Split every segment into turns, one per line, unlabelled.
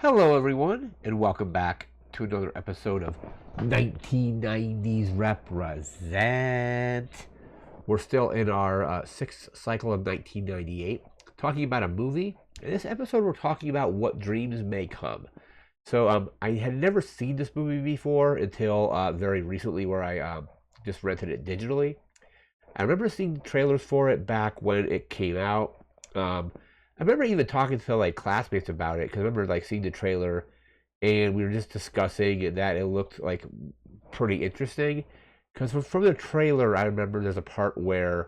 Hello, everyone, and welcome back to another episode of 1990's Represent. We're still in our sixth cycle of 1998, talking about a movie. In this episode, we're talking about What Dreams May Come. So, I had never seen this movie before until very recently, where I just rented it digitally. I remember seeing trailers for it back when it came out. I remember even talking to like classmates about it because I remember like seeing the trailer and we were just discussing that it looked like pretty interesting. Because from the trailer, I remember there's a part where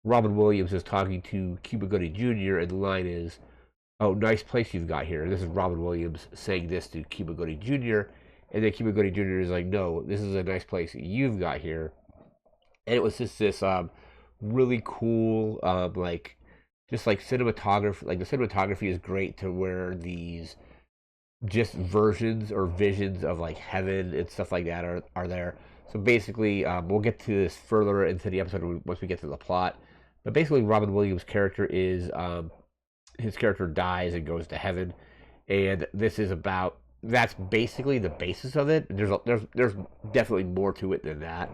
Robin Williams is talking to Cuba Gooding Jr. and the line is, "Oh, nice place you've got here." And this is Robin Williams saying this to Cuba Gooding Jr. And then Cuba Gooding Jr. is like, "No, this is a nice place you've got here." And it was just this really cool just like cinematography. Like the cinematography is great to where these just versions or visions of like heaven and stuff like that are there. So basically, we'll get to this further into the episode once we get to the plot. But basically, Robin Williams' character is his character dies and goes to heaven, and this is about that's basically the basis of it. There's definitely more to it than that.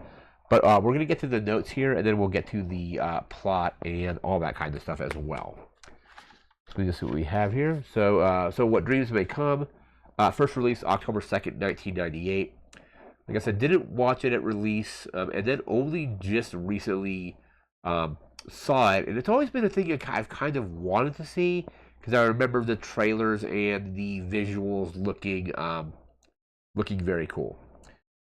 But we're gonna get to the notes here, and then we'll get to the plot and all that kind of stuff as well. So we just see what we have here. So What Dreams May Come. First release October 2nd, 1998. Like I said, didn't watch it at release, and then only just recently saw it. And it's always been a thing I've kind of wanted to see because I remember the trailers and the visuals looking very cool.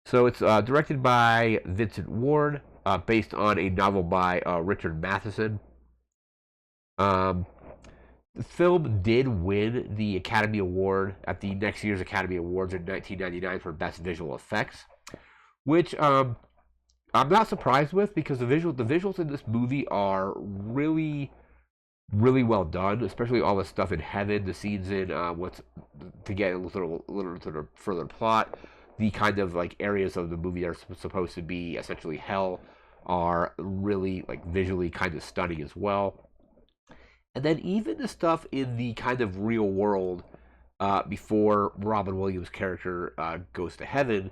So it's directed by Vincent Ward, based on a novel by Richard Matheson. Um, the film did win the Academy Award at the next year's Academy Awards in 1999 for Best Visual Effects, which I'm not surprised with because the visuals in this movie are really well done, especially all the stuff in heaven, the scenes in what's to get a little further plot. The kind of like areas of the movie that are supposed to be essentially hell are really like visually kind of stunning as well. And then even the stuff in the kind of real world before Robin Williams' character goes to heaven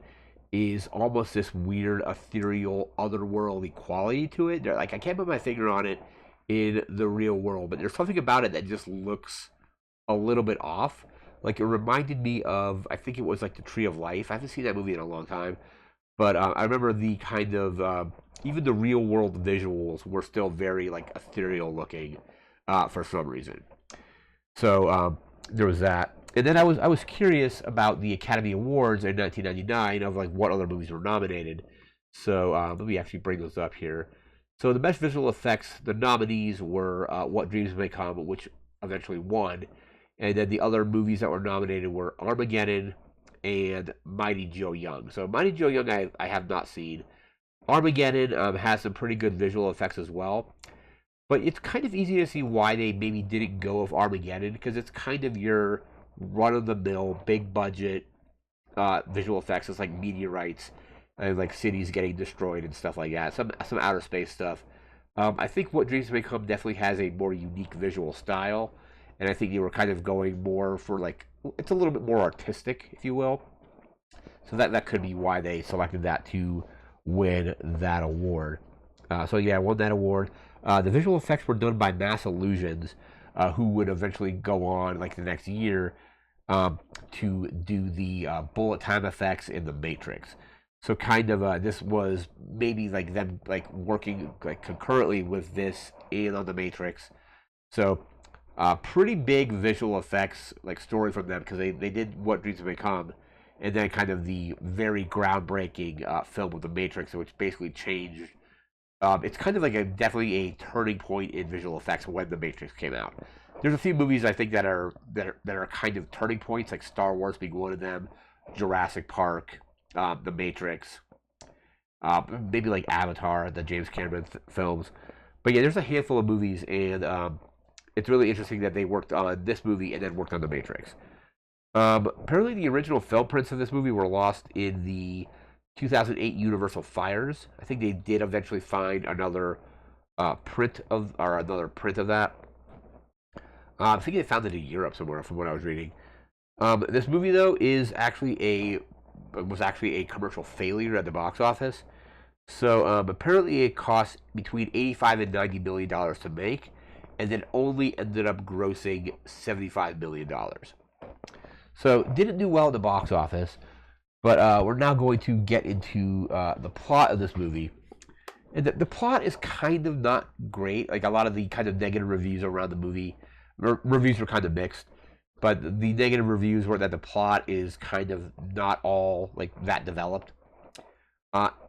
is almost this weird ethereal otherworldly quality to it. Like I can't put my finger on it in the real world, but there's something about it that just looks a little bit off. Like it reminded me of, I think it was like the Tree of Life. I haven't seen that movie in a long time, but I remember the kind of even the real world visuals were still very like ethereal looking for some reason. So there was that, and then I was curious about the Academy Awards in 1999 of like what other movies were nominated. So let me actually bring those up here. So the best visual effects, the nominees were What Dreams May Come, which eventually won, and then the other movies that were nominated were Armageddon and Mighty Joe Young. So Mighty Joe Young I have not seen. Armageddon has some pretty good visual effects as well. But it's kind of easy to see why they maybe didn't go with Armageddon because it's kind of your run of the mill, big budget visual effects. It's like meteorites and like cities getting destroyed and stuff like that. Some outer space stuff. I think What Dreams May Come definitely has a more unique visual style, and I think they were kind of going more for like it's a little bit more artistic, if you will. So that could be why they selected that to win that award. So yeah, I won that award. The visual effects were done by Mass Illusions, who would eventually go on like the next year to do the bullet time effects in the Matrix. So kind of this was maybe like them like working like concurrently with this and on the Matrix. So pretty big visual effects like story from them because they did What Dreams May Come, and then kind of the very groundbreaking film of the Matrix, which basically changed. It's kind of like definitely a turning point in visual effects when the Matrix came out. There's a few movies I think that are kind of turning points, like Star Wars being one of them, Jurassic Park, The Matrix, maybe like Avatar, the James Cameron films. But yeah, there's a handful of movies, and it's really interesting that they worked on this movie and then worked on The Matrix. Apparently, the original film prints of this movie were lost in the 2008 Universal fires. I think they did eventually find another print of that. I think they found it in Europe somewhere, from what I was reading. This movie though was actually a commercial failure at the box office. So apparently it cost between 85 and 90 million dollars to make, and then only ended up grossing $75 million. So didn't do well at the box office. But we're now going to get into the plot of this movie. And the plot is kind of not great. Like a lot of the kind of negative reviews around the movie, reviews were kind of mixed. But the negative reviews were that the plot is kind of not all like that developed.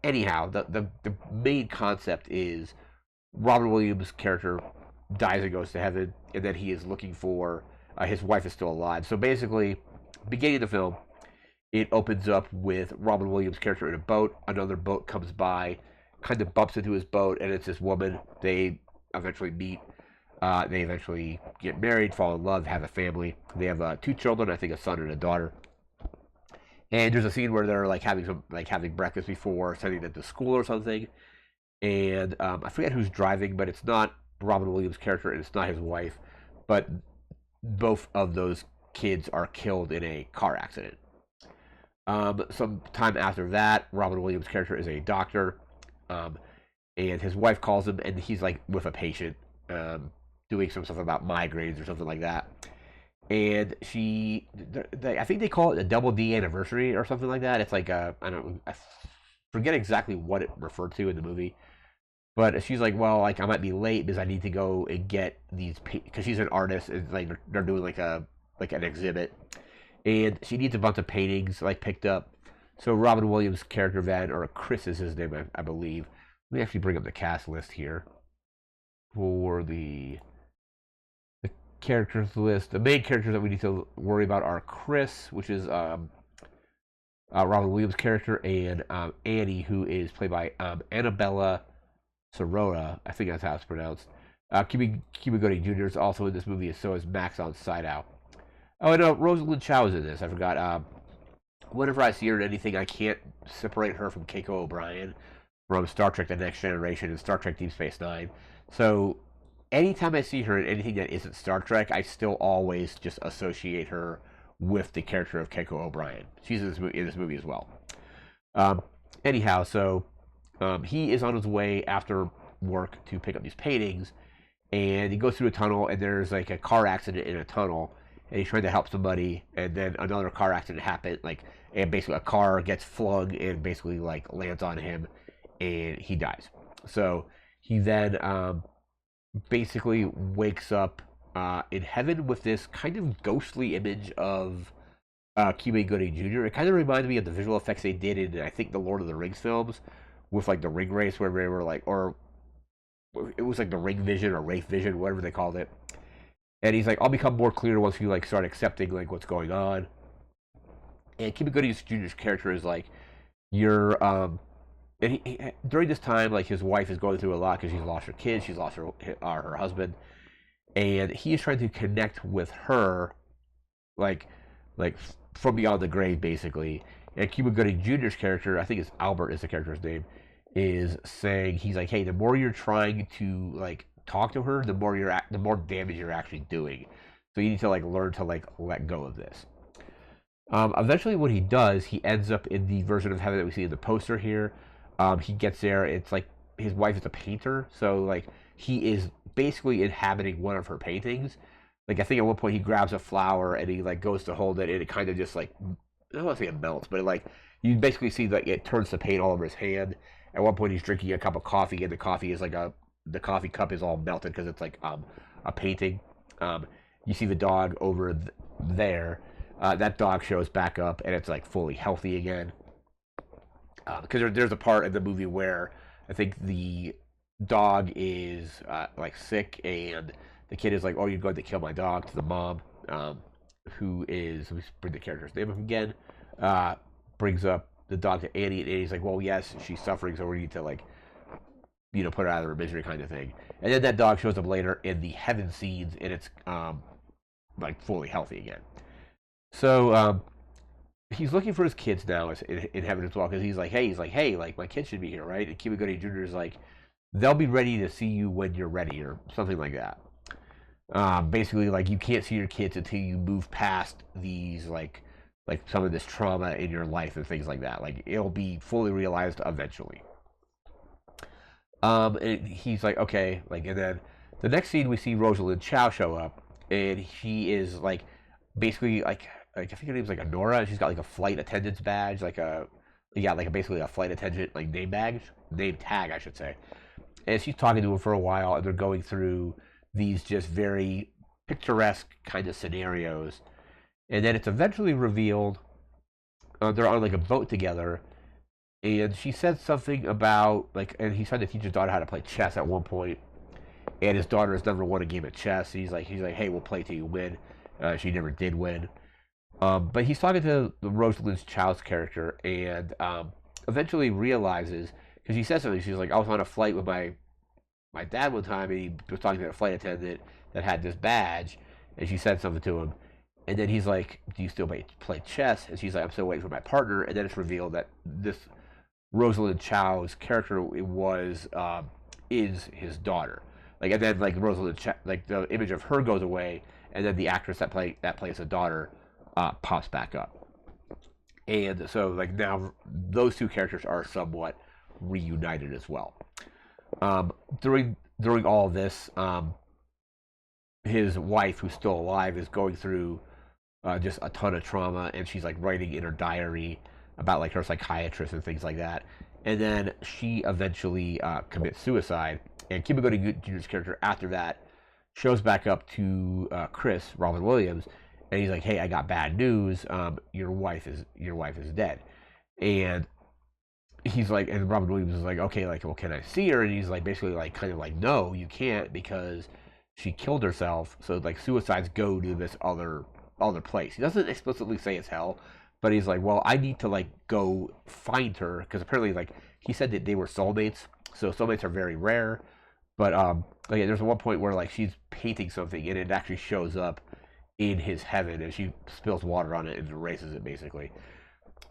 Anyhow, the main concept is Robin Williams' character dies and goes to heaven, and then he is looking for his wife is still alive. So basically, beginning of the film, it opens up with Robin Williams' character in a boat. Another boat comes by, kind of bumps into his boat, and it's this woman. They eventually meet. They eventually get married, fall in love, have a family. They have 2 children, I think a son and a daughter. And there's a scene where they're having breakfast before sending them to school or something. And I forget who's driving, but it's not Robin Williams' character and it's not his wife. But both of those kids are killed in a car accident. Some time after that, Robin Williams' character is a doctor, and his wife calls him, and he's like with a patient, doing some stuff about migraines or something like that. And I think they call it a double D anniversary or something like that. It's like I forget exactly what it referred to in the movie, but she's like, well, like I might be late because I need to go and get these because she's an artist, and like they're doing like an exhibit. And she needs a bunch of paintings like picked up. So Robin Williams' character or Chris is his name, I believe. Let me actually bring up the cast list here for the characters list. The main characters that we need to worry about are Chris, which is Robin Williams' character, and Annie, who is played by Annabella Sorora. I think that's how it's pronounced. Cuba Gooding Jr. is also in this movie, and so is Max on Side Out. Oh, and Rosalind Chow is in this. I forgot. Whenever I see her in anything, I can't separate her from Keiko O'Brien from Star Trek The Next Generation and Star Trek Deep Space Nine. So anytime I see her in anything that isn't Star Trek, I still always just associate her with the character of Keiko O'Brien. She's in this movie as well. Anyhow, so he is on his way after work to pick up these paintings, and he goes through a tunnel, and there's like a car accident in a tunnel. And he's trying to help somebody, and then another car accident happened, and basically a car gets flung and basically lands on him, and he dies. So he then basically wakes up in heaven with this kind of ghostly image of Cuba Gooding Jr. It kind of reminded me of the visual effects they did in, I think, the Lord of the Rings films, with the ring race, where they were or it was like the ring vision or wraith vision, whatever they called it. And he's like, I'll become more clear once you start accepting what's going on. And Cuba Gooding Jr.'s character is you're and during this time his wife is going through a lot because she's lost her kids, she's lost her husband, and he is trying to connect with her, like from beyond the grave basically. And Cuba Gooding Jr.'s character, I think it's Albert is the character's name, is saying he's like, hey, the more you're trying to talk to her, the more damage you're actually doing. So you need to learn to let go of this. Eventually, what he does, he ends up in the version of heaven that we see in the poster here. He gets there. It's his wife is a painter, so he is basically inhabiting one of her paintings. I think at one point he grabs a flower and he goes to hold it, and it kind of just I don't want to say it melts, but you basically see it turns to paint all over his hand. At one point he's drinking a cup of coffee, and the coffee is the coffee cup is all melted because it's a painting. You see the dog over there. That dog shows back up, and it's fully healthy again. Because there's a part in the movie where I think the dog is sick, and the kid is oh, you're going to kill my dog, to the mom, who is, let me bring the character's name up again, brings up the dog to Annie, and Annie's well, yes, she's suffering, so we need to put her out of her misery, kind of thing. And then that dog shows up later in the heaven scenes, and it's fully healthy again. So he's looking for his kids now in heaven as well, because he's hey, my kids should be here, right? And Cuba Gooding Jr. is they'll be ready to see you when you're ready, or something like that. Basically, like you can't see your kids until you move past these like some of this trauma in your life and things like that. Like it'll be fully realized eventually. And he's like, okay, like, and then the next scene we see Rosalind Chow show up, and she is like, basically like I think her name's like Honora, and she's got like a flight attendant's badge, like a yeah, like basically a flight attendant like name tag, I should say. And she's talking to him for a while, and they're going through these just very picturesque kind of scenarios, and then it's eventually revealed they're on like a boat together, and she said something about like, and he's trying to teach his daughter how to play chess at one point, and his daughter has never won a game of chess. He's like, hey, we'll play till you win. She never did win. But he's talking to the Rosalind Chow's character, and eventually realizes, because he says something. She's like, I was on a flight with my dad one time, and he was talking to a flight attendant that had this badge, and she said something to him. And then he's like, do you still play chess? And she's like, I'm still waiting for my partner. And then it's revealed that this Rosalind Chow's character is his daughter. Like, and then like Rosalind Chow, like the image of her goes away, and then the actress that plays the daughter pops back up. And so like now those two characters are somewhat reunited as well. During all this, his wife, who's still alive, is going through just a ton of trauma, and she's like writing in her diary about like her psychiatrist and things like that. And then she eventually commits suicide. And Cuba Gooding Jr.'s character after that shows back up to Chris, Robin Williams, and he's like, "Hey, I got bad news. Your wife is dead." And he's like, and Robin Williams is like, "Okay, like, well, can I see her?" And he's like, basically like, kind of like, "No, you can't, because she killed herself. So like, suicides go to this other place." He doesn't explicitly say it's hell, but he's like, well, I need to like go find her, because apparently like he said that they were soulmates. So soulmates are very rare. But like there's one point where like she's painting something, and it actually shows up in his heaven, and she spills water on it and erases it basically.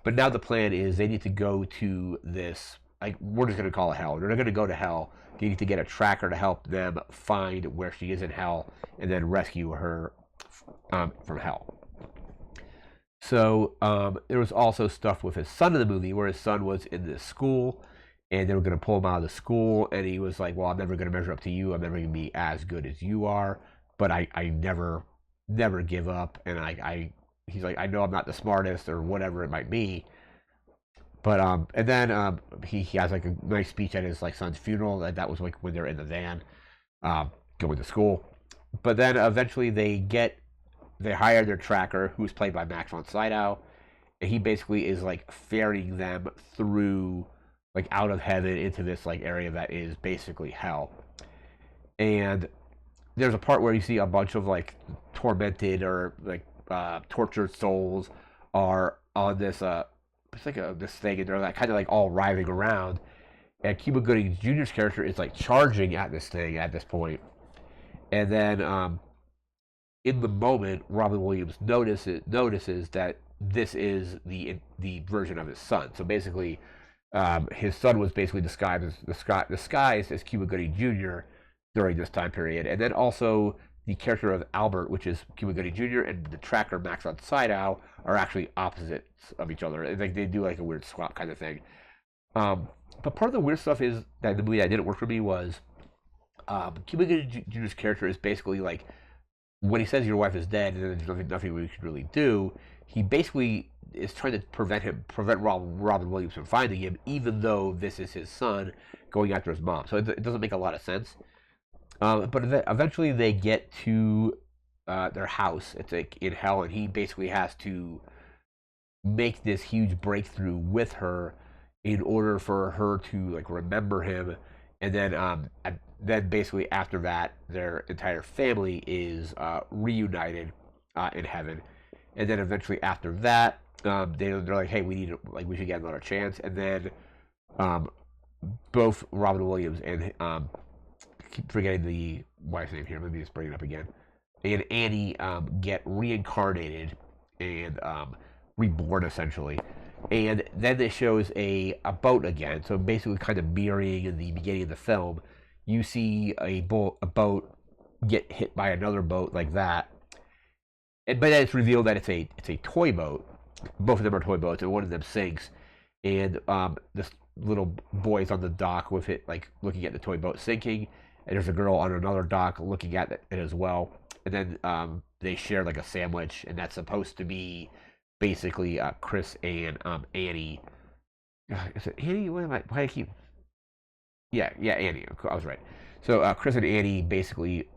But now the plan is they need to go to this, like, we're just gonna call it hell. They're not gonna go to hell. They need to get a tracker to help them find where she is in hell, and then rescue her from hell. So there was also stuff with his son in the movie, where his son was in this school, and they were going to pull him out of the school, and he was like, well, I'm never going to measure up to you. I'm never going to be as good as you are, but I never give up. And he's like, I know I'm not the smartest or whatever it might be. But and then he has like a nice speech at his like son's funeral. That was like when they're in the van going to school. But then eventually they hire their tracker, who's played by Max von Sydow, and he basically is like ferrying them through, like, out of heaven into this like area that is basically hell. And there's a part where you see a bunch of like tormented or like tortured souls are on this it's like this thing, and they're like kind of like all writhing around. And Cuba Gooding Jr.'s character is like charging at this thing at this point, and then in the moment, Robin Williams notices that this is the version of his son. So basically, his son was basically disguised as Cuba Gooding Jr. during this time period, and then also the character of Albert, which is Cuba Gooding Jr., and the tracker Max von Sydow are actually opposites of each other. Like they do like a weird swap kind of thing. But part of the weird stuff is that the movie that didn't work for me was Cuba Gooding Jr.'s character is basically like, when he says your wife is dead and there's nothing we could really do, he basically is trying to prevent Robin Williams from finding him, even though this is his son going after his mom. So it doesn't make a lot of sense. But eventually they get to their house. It's like in hell, and he basically has to make this huge breakthrough with her in order for her to like remember him, and then basically after that, their entire family is reunited in heaven, and then eventually after that, they're like, hey, we should get another chance, and then both Robin Williams and keep forgetting the wife's name here. Let me just bring it up again. And Annie get reincarnated and reborn essentially. And then it shows a boat again. So basically kind of mirroring in the beginning of the film. You see a boat get hit by another boat like that. But then it's revealed that it's a toy boat. Both of them are toy boats, and one of them sinks. And this little boy is on the dock with it, like looking at the toy boat sinking, and there's a girl on another dock looking at it as well. And then they share like a sandwich, and that's supposed to be basically Chris and Annie. Is it Annie? What am I? Why do I keep? Yeah, Annie. I was right. So Chris and Annie basically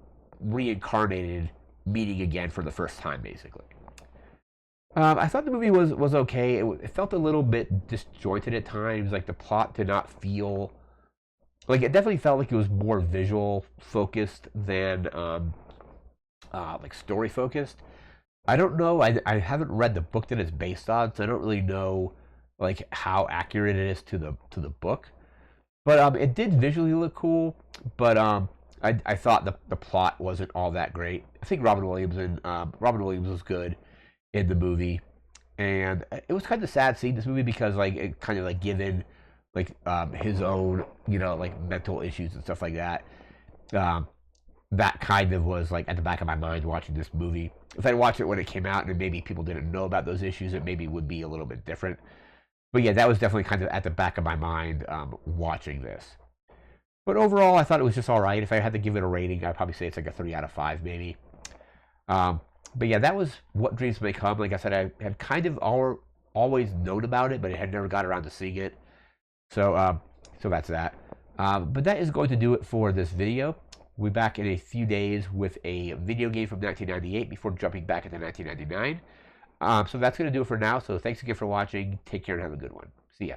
reincarnated, meeting again for the first time, basically. I thought the movie was okay. It felt a little bit disjointed at times. Like the plot did not feel like it. Definitely felt like it was more visual focused than like story focused. I don't know. I haven't read the book that it's based on, so I don't really know like how accurate it is to the book. But it did visually look cool. But I thought the plot wasn't all that great. I think Robin Williams was good in the movie, and it was kind of sad seeing this movie because like it kind of like given like his own like mental issues and stuff like that. Um, that kind of was like at the back of my mind watching this movie. If I'd watched it when it came out and maybe people didn't know about those issues, it maybe would be a little bit different. But yeah, that was definitely kind of at the back of my mind watching this. But overall, I thought it was just all right. If I had to give it a rating, I'd probably say it's like a 3 out of 5, maybe. Um, but yeah, that was What Dreams May Come. Like I said, I had kind of always known about it, but I had never got around to seeing it. So that's that. But that is going to do it for this video. We'll be back in a few days with a video game from 1998 before jumping back into 1999. So that's going to do it for now. So thanks again for watching. Take care and have a good one. See ya.